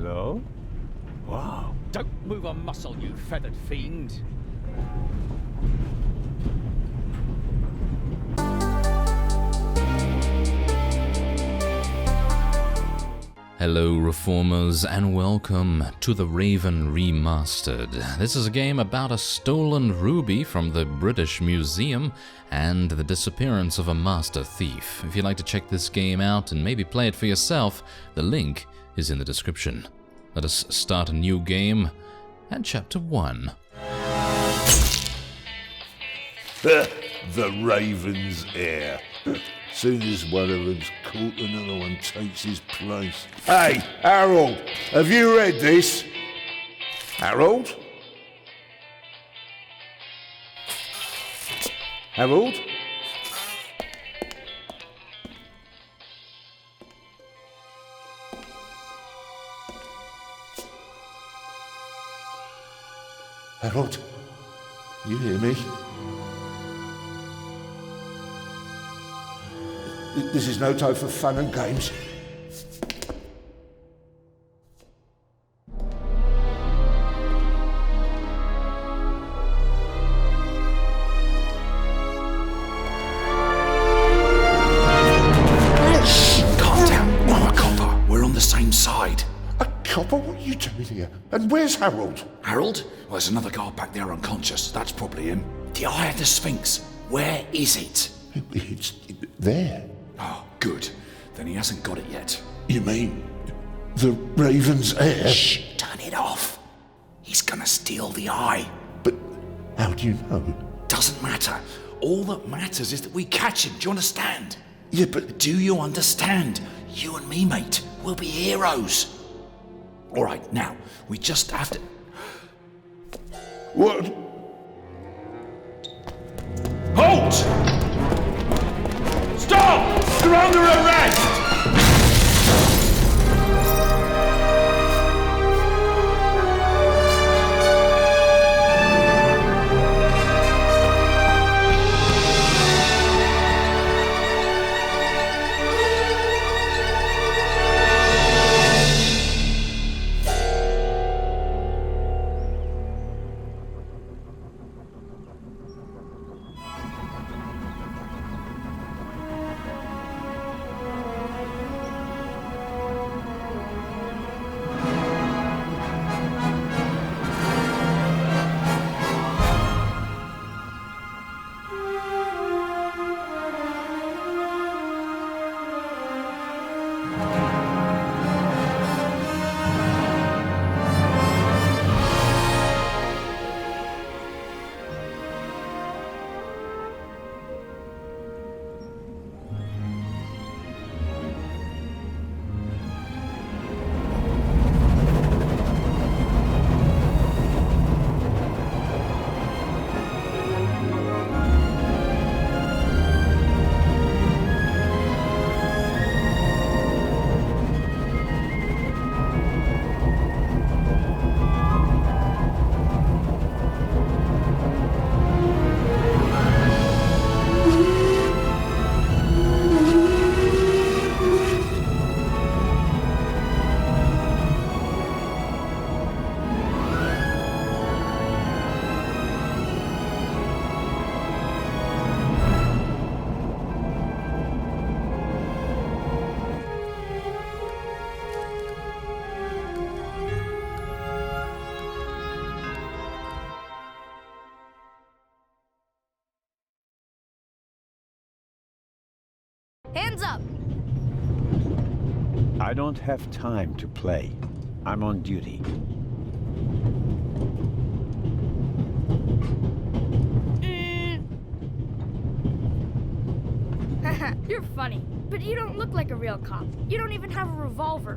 Hello? Wow. Don't move a muscle, you feathered fiend. Hello Reformers and welcome to the Raven Remastered. This is a game about a stolen ruby from the British Museum and the disappearance of a master thief. If you'd like to check this game out and maybe play it for yourself, the link is in the description. Let us start a new game and Chapter 1. The Raven's heir. Soon as one of them's caught, another one takes his place. Hey, Harold, have you read this? Harold? Harold? Harold? You hear me? This is no time for fun and games. Shh! Calm down. I'm a copper. We're on the same side. A copper? What are you doing here? And where's Harold? Harold? Well, there's another guard back there unconscious. That's probably him. The Eye of the Sphinx. Where is it? It's there. Oh, good. Then he hasn't got it yet. You mean the Raven's heir? Shh! Turn it off. He's gonna steal the eye. But how do you know? Doesn't matter. All that matters is that we catch him. Do you understand? Yeah, but Do you understand? You and me, mate. We'll be heroes. All right, now, we just have to... what? Halt! Stop! You're under arrest! Hands up! I don't have time to play. I'm on duty. You're funny, but you don't look like a real cop. You don't even have a revolver.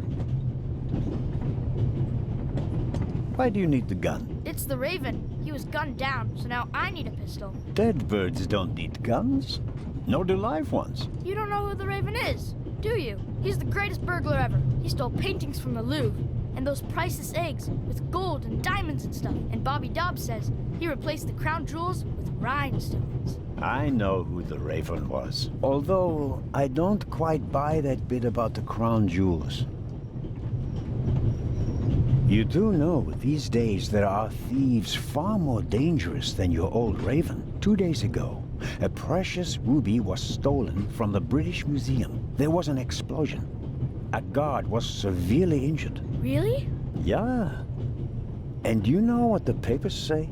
Why do you need the gun? It's the Raven. He was gunned down, so now I need a pistol. Dead birds don't need guns. Nor do live ones. You don't know who the Raven is, do you? He's the greatest burglar ever. He stole paintings from the Louvre, and those priceless eggs with gold and diamonds and stuff. And Bobby Dobbs says he replaced the crown jewels with rhinestones. I know who the Raven was. Although, I don't quite buy that bit about the crown jewels. You do know these days there are thieves far more dangerous than your old Raven. 2 days ago, a precious ruby was stolen from the British Museum. There was an explosion. A guard was severely injured. Really? Yeah. And do you know what the papers say?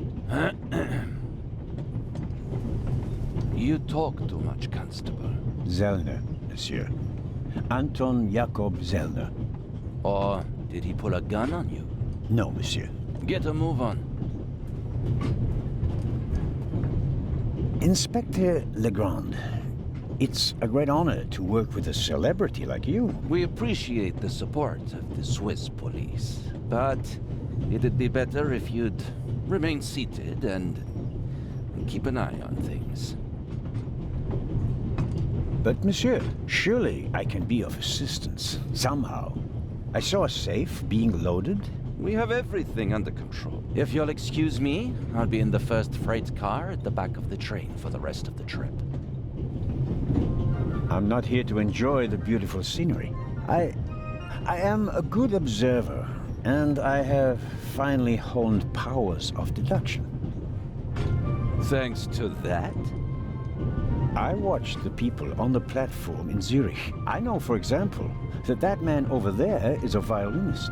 You talk too much, Constable. Zellner, monsieur. Anton Jakob Zellner. Or did he pull a gun on you? No, monsieur. Get a move on. Inspector Legrand, it's a great honor to work with a celebrity like you. We appreciate the support of the Swiss police, but it'd be better if you'd remain seated and keep an eye on things. But monsieur, surely I can be of assistance, somehow. I saw a safe being loaded. We have everything under control. If you'll excuse me, I'll be in the first freight car at the back of the train for the rest of the trip. I'm not here to enjoy the beautiful scenery. I am a good observer, and I have finally honed powers of deduction. Thanks to that? I watched the people on the platform in Zurich. I know, for example, that man over there is a violinist.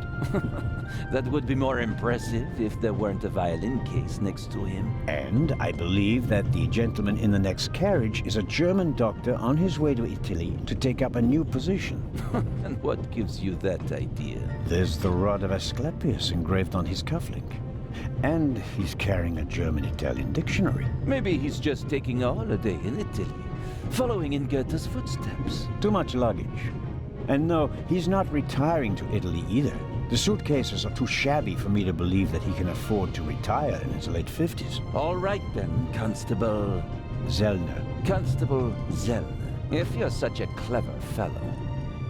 That would be more impressive if there weren't a violin case next to him. And I believe that the gentleman in the next carriage is a German doctor on his way to Italy to take up a new position. And what gives you that idea? There's the rod of Asclepius engraved on his cufflink. And he's carrying a German-Italian dictionary. Maybe he's just taking a holiday in Italy, following in Goethe's footsteps. Too much luggage. And no, he's not retiring to Italy either. The suitcases are too shabby for me to believe that he can afford to retire in his late 50s. All right then, Constable... Zellner. Constable Zellner. If you're such a clever fellow,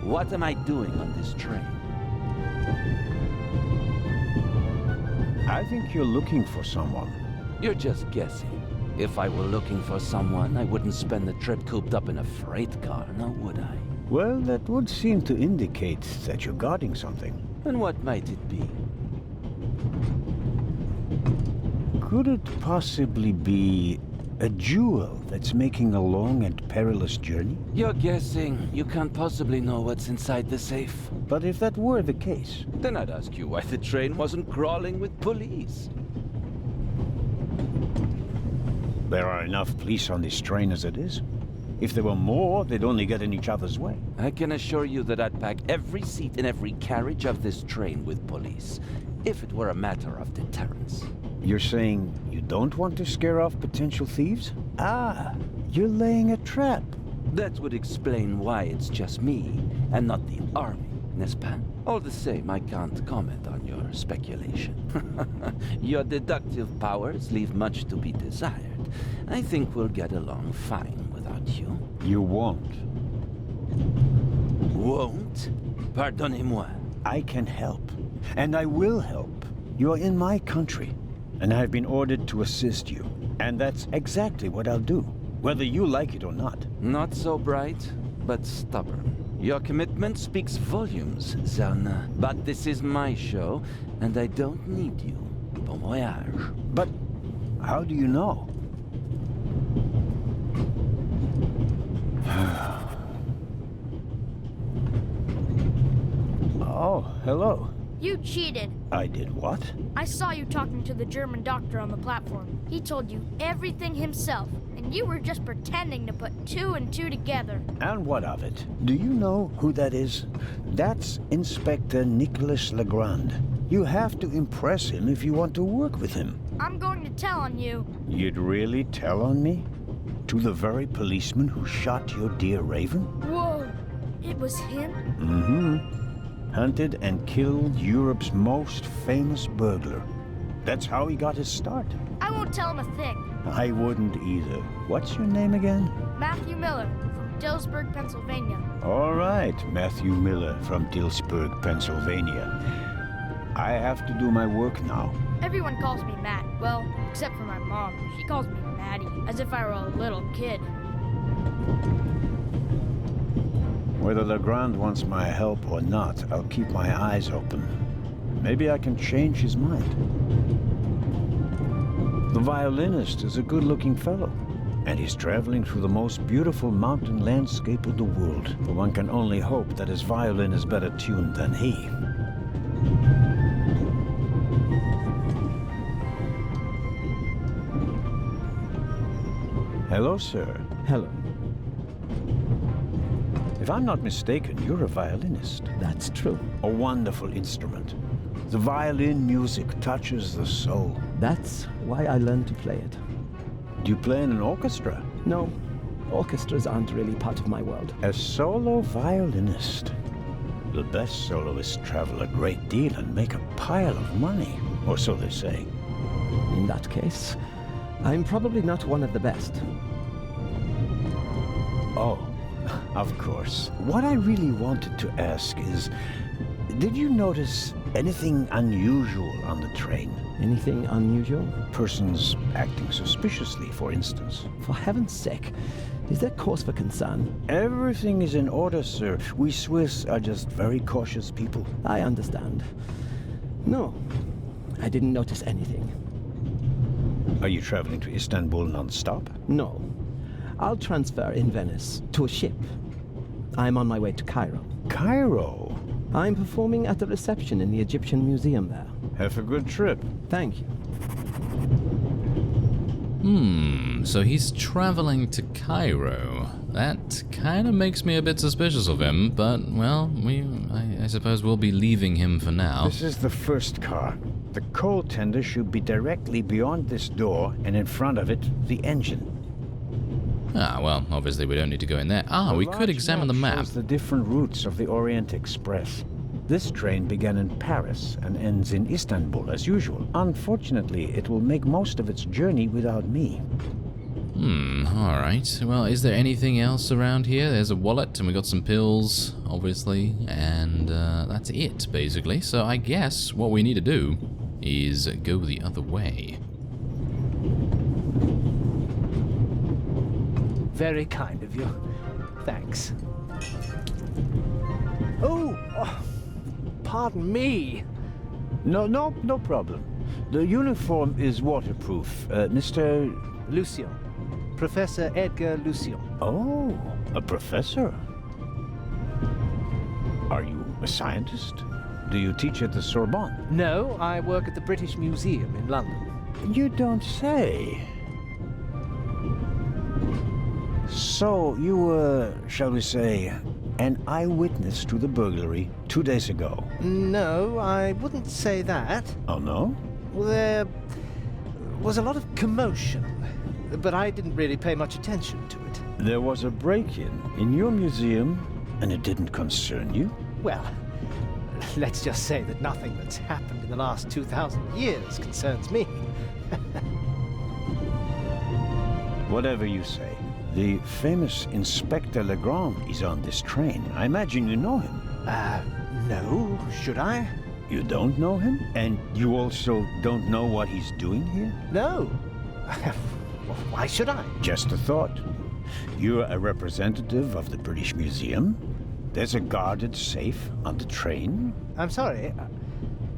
what am I doing on this train? I think you're looking for someone. You're just guessing. If I were looking for someone, I wouldn't spend the trip cooped up in a freight car, now would I? Well, that would seem to indicate that you're guarding something. And what might it be? Could it possibly be a jewel that's making a long and perilous journey? You're guessing. You can't possibly know what's inside the safe. But if that were the case... Then I'd ask you why the train wasn't crawling with police. There are enough police on this train as it is. If there were more, they'd only get in each other's way. I can assure you that I'd pack every seat in every carriage of this train with police, if it were a matter of deterrence. You're saying you don't want to scare off potential thieves? Ah, you're laying a trap. That would explain why it's just me, and not the army, n'est-ce pas? All the same, I can't comment on your speculation. Your deductive powers leave much to be desired. I think we'll get along fine without you. You won't. Won't? Pardonnez-moi. I can help, and I will help. You're in my country, and I've been ordered to assist you. And that's exactly what I'll do, whether you like it or not. Not so bright, but stubborn. Your commitment speaks volumes, Zellner. But this is my show, and I don't need you. Bon voyage. But how do you know? Oh, hello. You cheated. I did what? I saw you talking to the German doctor on the platform. He told you everything himself, and you were just pretending to put 2 and 2 together. And what of it? Do you know who that is? That's Inspector Nicholas Legrand. You have to impress him if you want to work with him. I'm going to tell on you. You'd really tell on me? To the very policeman who shot your dear Raven? Whoa, it was him? Mm-hmm. Hunted and killed Europe's most famous burglar. That's how he got his start. I won't tell him a thing. I wouldn't either. What's your name again? Matthew Miller, from Dillsburg, Pennsylvania. All right, Matthew Miller from Dillsburg, Pennsylvania. I have to do my work now. Everyone calls me Matt. Well, except for my mom. She calls me Maddie, as if I were a little kid. Whether Legrand wants my help or not, I'll keep my eyes open. Maybe I can change his mind. The violinist is a good-looking fellow, and he's traveling through the most beautiful mountain landscape of the world. But one can only hope that his violin is better tuned than he. Hello, sir. Hello. If I'm not mistaken, you're a violinist. That's true. A wonderful instrument. The violin music touches the soul. That's why I learned to play it. Do you play in an orchestra? No, orchestras aren't really part of my world. A solo violinist. The best soloists travel a great deal and make a pile of money, or so they say. In that case, I'm probably not one of the best. Oh, of course. What I really wanted to ask is, did you notice anything unusual on the train? Anything unusual? Persons acting suspiciously, for instance. For heaven's sake, is there cause for concern? Everything is in order, sir. We Swiss are just very cautious people. I understand. No, I didn't notice anything. Are you traveling to Istanbul non-stop? No. I'll transfer in Venice to a ship. I'm on my way to Cairo. Cairo? I'm performing at the reception in the Egyptian Museum there. Have a good trip. Thank you. So he's traveling to Cairo. That kind of makes me a bit suspicious of him, but, well, I suppose we'll be leaving him for now. This is the first car. The coal tender should be directly beyond this door, and in front of it, the engine. Ah, well, obviously we don't need to go in there. Ah, we could examine the map. Shows the different routes of the Orient Express. This train began in Paris and ends in Istanbul as usual. Unfortunately, it will make most of its journey without me. Alright. Well, is there anything else around here? There's a wallet, and we got some pills, obviously, and that's it, basically. So I guess what we need to do is go the other way. Very kind of you. Thanks. Oh, pardon me. No problem. The uniform is waterproof. Mr. Lucien. Professor Edgar Lucien. Oh, a professor. Are you a scientist? Do you teach at the Sorbonne? No, I work at the British Museum in London. You don't say. So, you were, shall we say, an eyewitness to the burglary 2 days ago? No, I wouldn't say that. Oh, no? There was a lot of commotion, but I didn't really pay much attention to it. There was a break-in in your museum, and it didn't concern you? Well, let's just say that nothing that's happened in the last 2,000 years concerns me. Whatever you say. The famous Inspector Legrand is on this train. I imagine you know him. No, should I? You don't know him? And you also don't know what he's doing here? No. Why should I? Just a thought. You're a representative of the British Museum. There's a guarded safe on the train. I'm sorry.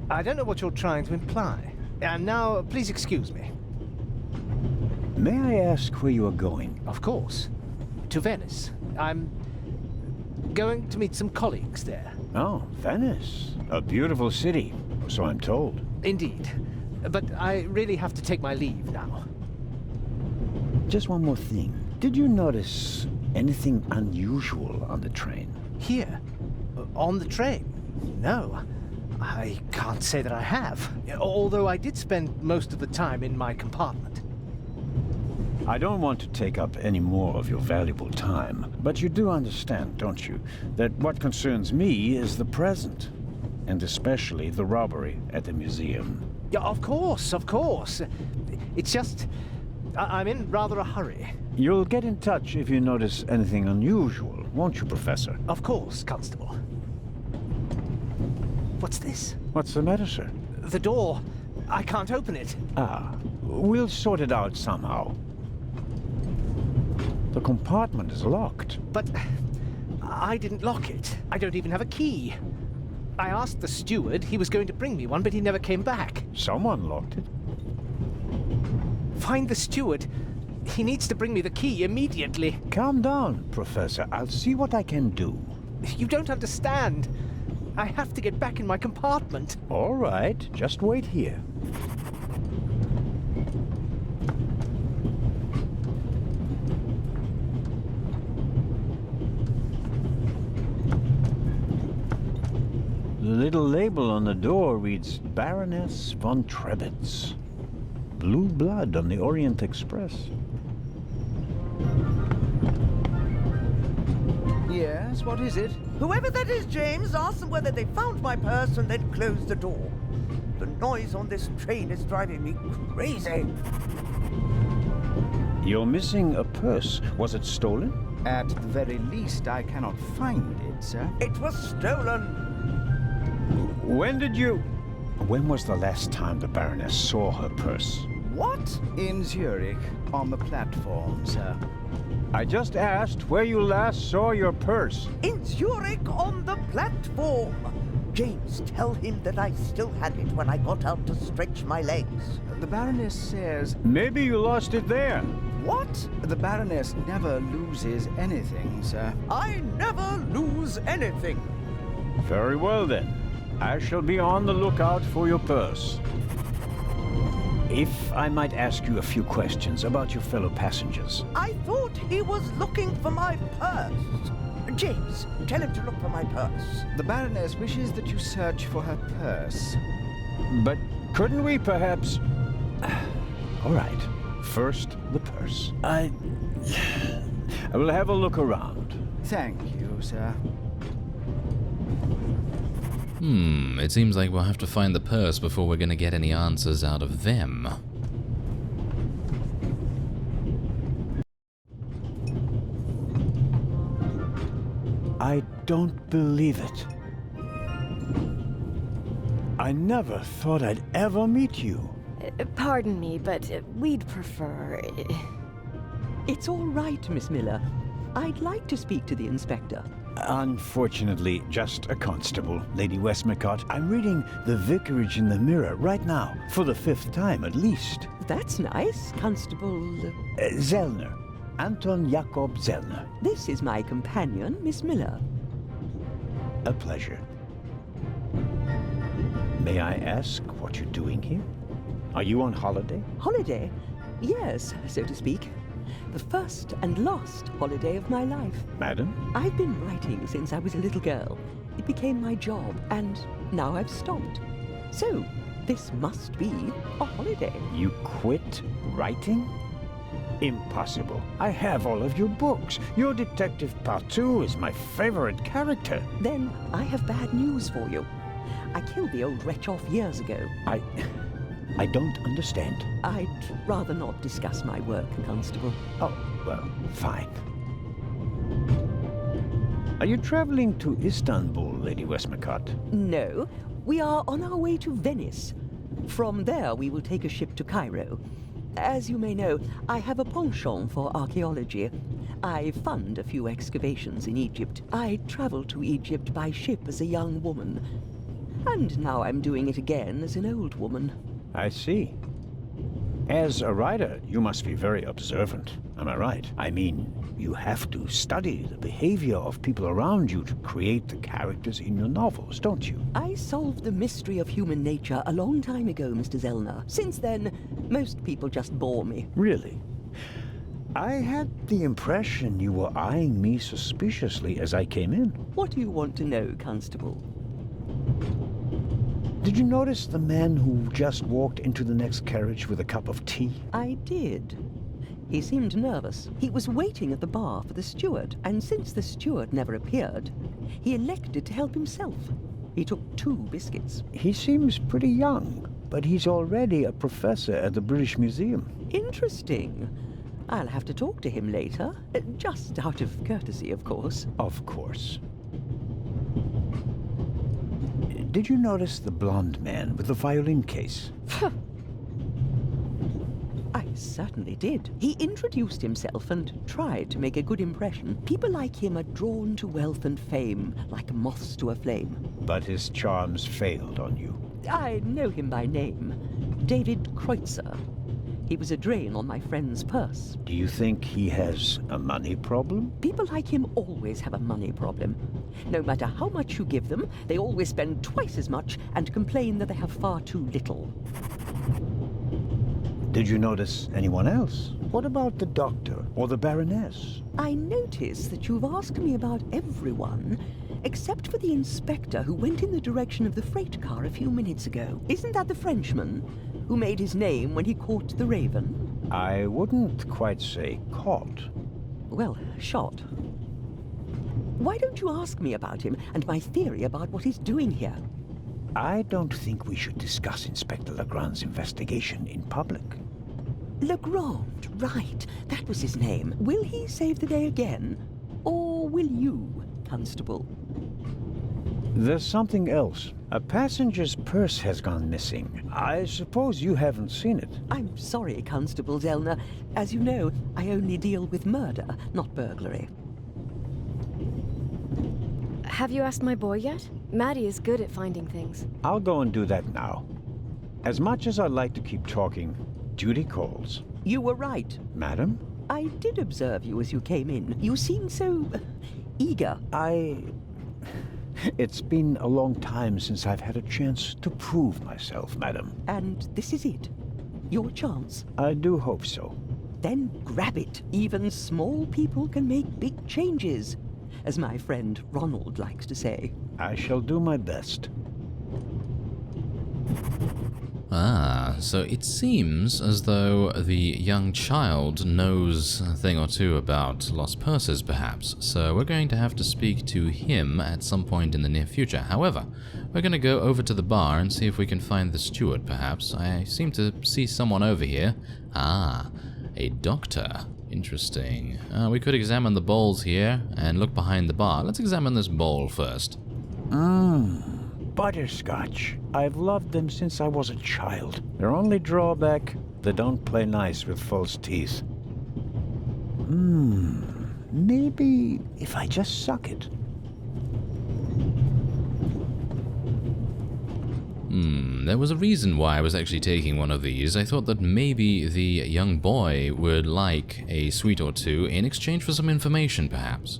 I don't know what you're trying to imply. And now, please excuse me. May I ask where you are going? Of course. To Venice. I'm going to meet some colleagues there. Oh, Venice. A beautiful city, so I'm told. Indeed. But I really have to take my leave now. Just one more thing. Did you notice anything unusual on the train? Here? On the train? No. I can't say that I have. Although I did spend most of the time in my compartment. I don't want to take up any more of your valuable time, but you do understand, don't you, that what concerns me is the present, and especially the robbery at the museum. Yeah, of course, of course. It's just, I'm in rather a hurry. You'll get in touch if you notice anything unusual, won't you, Professor? Of course, Constable. What's this? What's the matter, sir? The door. I can't open it. Ah, we'll sort it out somehow. The compartment is locked. But I didn't lock it. I don't even have a key. I asked the steward. He was going to bring me one, but he never came back. Someone locked it. Find the steward. He needs to bring me the key immediately. Calm down, Professor. I'll see what I can do. You don't understand. I have to get back in my compartment. All right, just wait here. The little label on the door reads Baroness von Trebitz. Blue blood on the Orient Express. Yes, what is it? Whoever that is, James, ask them whether they found my purse and then closed the door. The noise on this train is driving me crazy. You're missing a purse. Was it stolen? At the very least, I cannot find it, sir. It was stolen. When was the last time the Baroness saw her purse? What? In Zurich, on the platform, sir. I just asked where you last saw your purse. In Zurich, on the platform. James, tell him that I still had it when I got out to stretch my legs. The Baroness says... Maybe you lost it there. What? The Baroness never loses anything, sir. I never lose anything. Very well then. I shall be on the lookout for your purse. If I might ask you a few questions about your fellow passengers. I thought he was looking for my purse. James, tell him to look for my purse. The Baroness wishes that you search for her purse. But couldn't we perhaps... All right. First, the purse. I will have a look around. Thank you, sir. It seems like we'll have to find the purse before we're gonna get any answers out of them. I don't believe it. I never thought I'd ever meet you. Pardon me, but we'd prefer... It's all right, Miss Miller. I'd like to speak to the inspector. Unfortunately, just a constable, Lady Westmacott. I'm reading The Vicarage in the Mirror right now, for the 5th time at least. That's nice, Constable... Zellner. Anton Jakob Zellner. This is my companion, Miss Miller. A pleasure. May I ask what you're doing here? Are you on holiday? Holiday? Yes, so to speak. The first and last holiday of my life. Madam? I've been writing since I was a little girl. It became my job, and now I've stopped. So, this must be a holiday. You quit writing? Impossible. I have all of your books. Your Detective Part 2 is my favorite character. Then I have bad news for you. I killed the old wretch off years ago. I don't understand. I'd rather not discuss my work, Constable. Oh, well, fine. Are you traveling to Istanbul, Lady Westmacott? No, we are on our way to Venice. From there, we will take a ship to Cairo. As you may know, I have a penchant for archaeology. I fund a few excavations in Egypt. I traveled to Egypt by ship as a young woman. And now I'm doing it again as an old woman. I see. As a writer, you must be very observant. Am I right? I mean, you have to study the behavior of people around you to create the characters in your novels, don't you? I solved the mystery of human nature a long time ago, Mr. Zellner. Since then, most people just bore me. Really? I had the impression you were eyeing me suspiciously as I came in. What do you want to know, Constable? Did you notice the man who just walked into the next carriage with a cup of tea? I did. He seemed nervous. He was waiting at the bar for the steward, and since the steward never appeared, he elected to help himself. He took 2 biscuits. He seems pretty young, but he's already a professor at the British Museum. Interesting. I'll have to talk to him later, just out of courtesy, of course. Of course. Did you notice the blonde man with the violin case? I certainly did. He introduced himself and tried to make a good impression. People like him are drawn to wealth and fame, like moths to a flame. But his charms failed on you. I know him by name. David Kreutzer. He was a drain on my friend's purse. Do you think he has a money problem? People like him always have a money problem. No matter how much you give them, they always spend twice as much and complain that they have far too little. Did you notice anyone else? What about the doctor or the Baroness? I notice that you've asked me about everyone, except for the inspector who went in the direction of the freight car a few minutes ago. Isn't that the Frenchman who made his name when he caught the Raven? I wouldn't quite say caught. Well, shot. Why don't you ask me about him and my theory about what he's doing here? I don't think we should discuss Inspector Legrand's investigation in public. Legrand, right. That was his name. Will he save the day again? Or will you, Constable? There's something else. A passenger's purse has gone missing. I suppose you haven't seen it. I'm sorry, Constable Zellner. As you know, I only deal with murder, not burglary. Have you asked my boy yet? Maddie is good at finding things. I'll go and do that now. As much as I'd like to keep talking, duty calls. You were right. Madam? I did observe you as you came in. You seemed so eager. It's been a long time since I've had a chance to prove myself, madam. And this is it? Your chance? I do hope so. Then grab it. Even small people can make big changes, as my friend Ronald likes to say. I shall do my best. Ah, so it seems as though the young child knows a thing or two about lost purses, perhaps. So we're going to have to speak to him at some point in the near future. However, we're going to go over to the bar and see if we can find the steward, perhaps. I seem to see someone over here. Ah, a doctor. Interesting. We could examine the bowls here and look behind the bar. Let's examine this bowl first. Butterscotch. I've loved them since I was a child. Their only drawback, they don't play nice with false teeth. Maybe if I just suck it. There was a reason why I was actually taking one of these. I thought that maybe the young boy would like a sweet or two in exchange for some information, perhaps.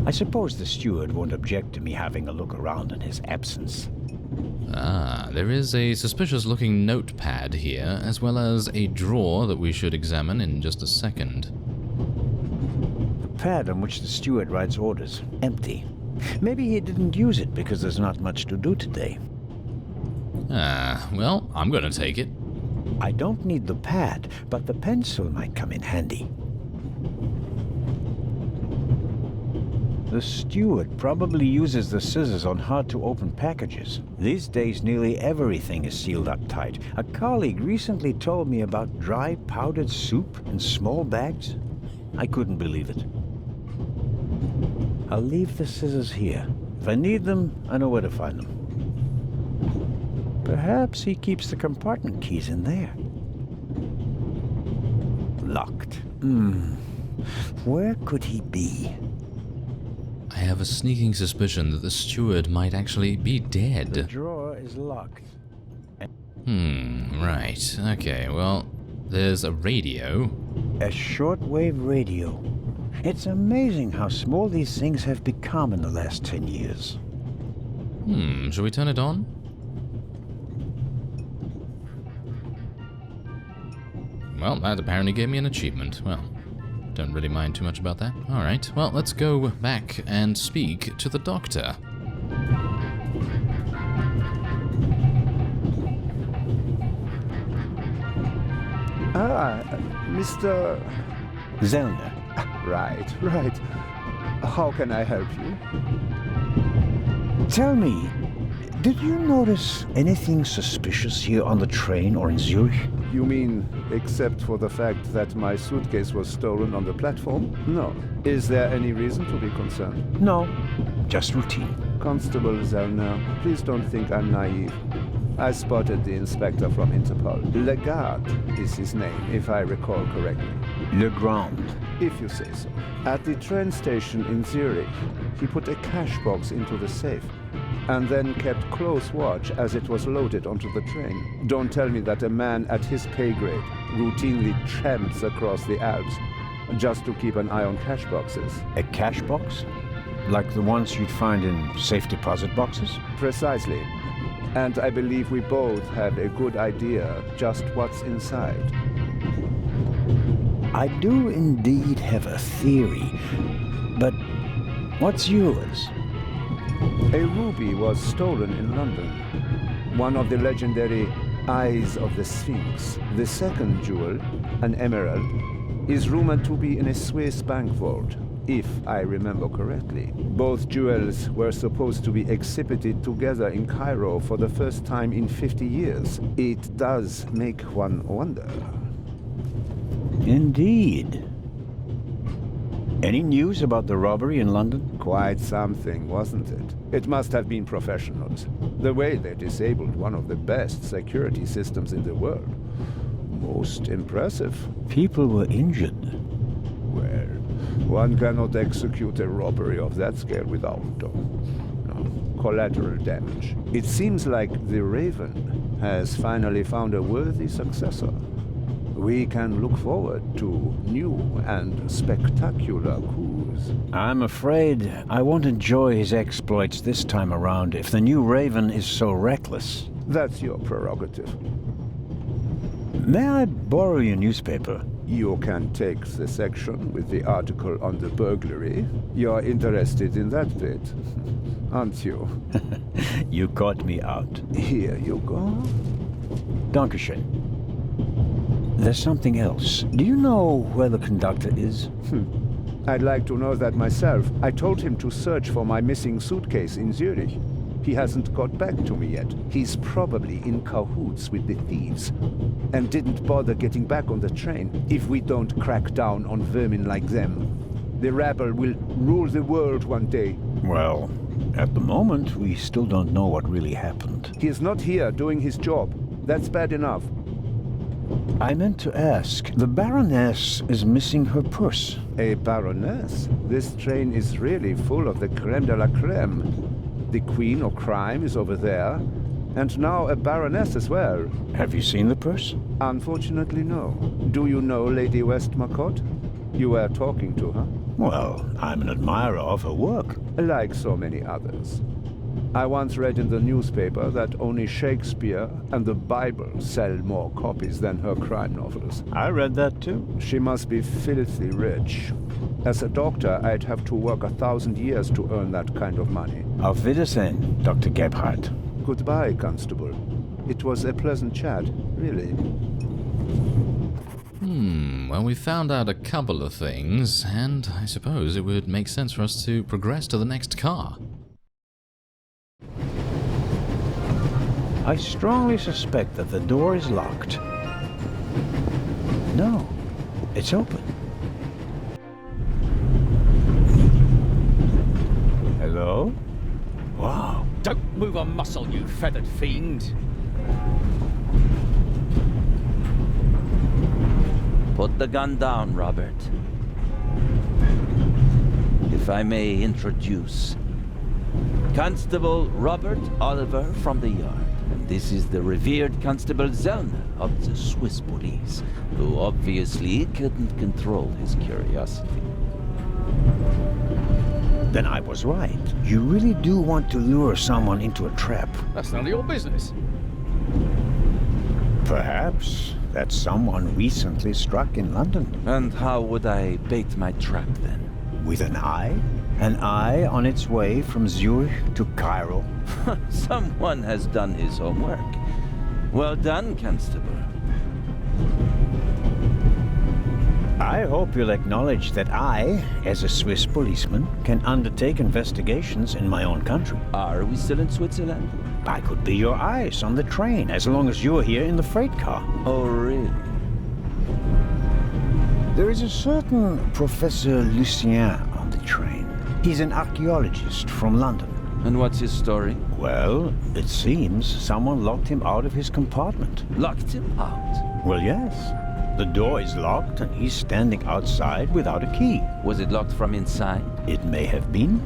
I suppose the steward won't object to me having a look around in his absence. Ah, there is a suspicious-looking notepad here, as well as a drawer that we should examine in just a second. The pad on which the steward writes orders, empty. Maybe he didn't use it because there's not much to do today. Ah, well, I'm gonna take it. I don't need the pad, but the pencil might come in handy. The steward probably uses the scissors on hard-to-open packages. These days, nearly everything is sealed up tight. A colleague recently told me about dry powdered soup in small bags. I couldn't believe it. I'll leave the scissors here. If I need them, I know where to find them. Perhaps he keeps the compartment keys in there. Locked. Where could he be? I have a sneaking suspicion that the steward might actually be dead. The drawer is locked. Right. Okay, well, there's a radio. A shortwave radio. It's amazing how small these things have become in the last 10 years. Shall we turn it on? Well, that apparently gave me an achievement. Well, don't really mind too much about that. Alright, well, let's go back and speak to the doctor. Mr. Zellner. Right. How can I help you? Tell me, did you notice anything suspicious here on the train or in Zurich? You mean, except for the fact that my suitcase was stolen on the platform? No. Is there any reason to be concerned? No, just routine. Constable Zellner, please don't think I'm naive. I spotted the inspector from Interpol. Legarde is his name, if I recall correctly. Legrand. If you say so. At the train station in Zurich, he put a cash box into the safe, and then kept close watch as it was loaded onto the train. Don't tell me that a man at his pay grade routinely tramps across the Alps just to keep an eye on cash boxes. A cash box? Like the ones you'd find in safe deposit boxes? Precisely. And I believe we both have a good idea just what's inside. I do indeed have a theory, but what's yours? A ruby was stolen in London. One of the legendary Eyes of the Sphinx. The second jewel, an emerald, is rumored to be in a Swiss bank vault, if I remember correctly. Both jewels were supposed to be exhibited together in Cairo for the first time in 50 years. It does make one wonder. Indeed. Any news about the robbery in London? Quite something, wasn't it? It must have been professionals. The way they disabled one of the best security systems in the world. Most impressive. People were injured. Well, one cannot execute a robbery of that scale without collateral damage. It seems like the Raven has finally found a worthy successor. We can look forward to new and spectacular coups. I'm afraid I won't enjoy his exploits this time around if the new Raven is so reckless. That's your prerogative. May I borrow your newspaper? You can take the section with the article on the burglary. You're interested in that bit, aren't you? You caught me out. Here you go. Dankeschön. There's something else. Do you know where the conductor is? I'd like to know that myself. I told him to search for my missing suitcase in Zurich. He hasn't got back to me yet. He's probably in cahoots with the thieves, and didn't bother getting back on the train. If we don't crack down on vermin like them, the rabble will rule the world one day. Well, at the moment, we still don't know what really happened. He is not here doing his job. That's bad enough. I meant to ask, the Baroness is missing her purse. A Baroness? This train is really full of the creme de la creme. The Queen of Crime is over there, and now a Baroness as well. Have you seen the purse? Unfortunately, no. Do you know Lady Westmacott? You were talking to her. Well, I'm an admirer of her work. Like so many others. I once read in the newspaper that only Shakespeare and the Bible sell more copies than her crime novels. I read that too. She must be filthy rich. As a doctor, I'd have to work 1,000 years to earn that kind of money. Auf Wiedersehen, Dr. Gebhardt. Goodbye, Constable. It was a pleasant chat, really. Well, we found out a couple of things, and I suppose it would make sense for us to progress to the next car. I strongly suspect that the door is locked. No, it's open. Hello? Wow. Don't move a muscle, you feathered fiend. Put the gun down, Robert. If I may introduce Constable Robert Oliver from the Yard. And this is the revered Constable Zellner of the Swiss police, who obviously couldn't control his curiosity. Then I was right. You really do want to lure someone into a trap. That's none of your business. Perhaps that someone recently struck in London. And how would I bait my trap then? With an eye? An eye on its way from Zurich to Cairo? Someone has done his homework. Well done, Constable. I hope you'll acknowledge that I, as a Swiss policeman, can undertake investigations in my own country. Are we still in Switzerland? I could be your eyes on the train, as long as you're here in the freight car. Oh, really? There is a certain Professor Lucien on the train. He's an archaeologist from London. And what's his story? Well, it seems someone locked him out of his compartment. Locked him out? Well, yes. The door is locked and he's standing outside without a key. Was it locked from inside? It may have been.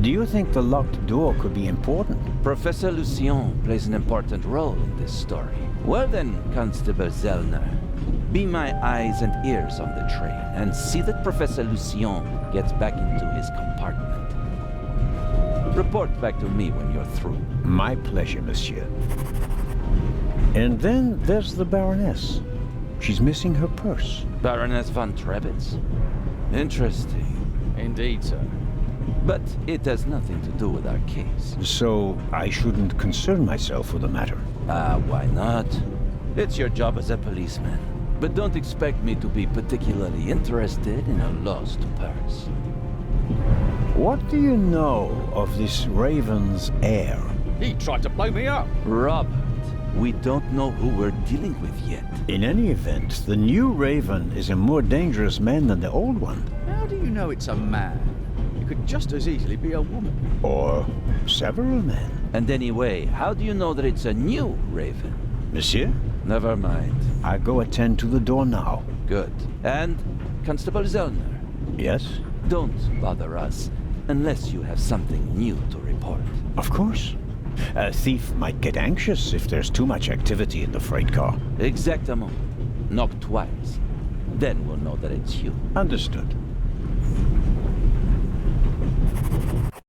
Do you think the locked door could be important? Professor Lucien plays an important role in this story. Well then, Constable Zellner, be my eyes and ears on the train and see that Professor Lucien gets back into his compartment. Report back to me when you're through. My pleasure, monsieur. And then there's the Baroness. She's missing her purse. Baroness von Trebitz? Interesting. Indeed, sir. But it has nothing to do with our case. So I shouldn't concern myself with the matter? Why not? It's your job as a policeman. But don't expect me to be particularly interested in a lost purse. What do you know of this Raven's heir? He tried to blow me up. Robert, we don't know who we're dealing with yet. In any event, the new Raven is a more dangerous man than the old one. How do you know it's a man? It could just as easily be a woman. Or several men. And anyway, how do you know that it's a new Raven? Monsieur? Never mind. I go attend to the door now. Good. And, Constable Zellner? Yes? Don't bother us unless you have something new to report. Of course. A thief might get anxious if there's too much activity in the freight car. Exactement. Knock twice. Then we'll know that it's you. Understood.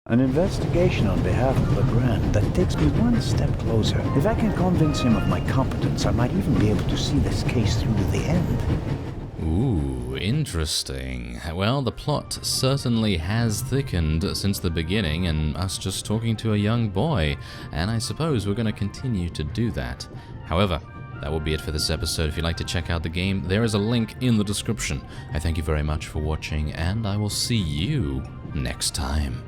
An investigation on behalf of Legrand that takes me one step closer. If I can convince him of my competence, I might even be able to see this case through to the end. Ooh, interesting. Well, the plot certainly has thickened since the beginning and us just talking to a young boy, and I suppose we're going to continue to do that. However, that will be it for this episode. If you'd like to check out the game, there is a link in the description. I thank you very much for watching, and I will see you next time.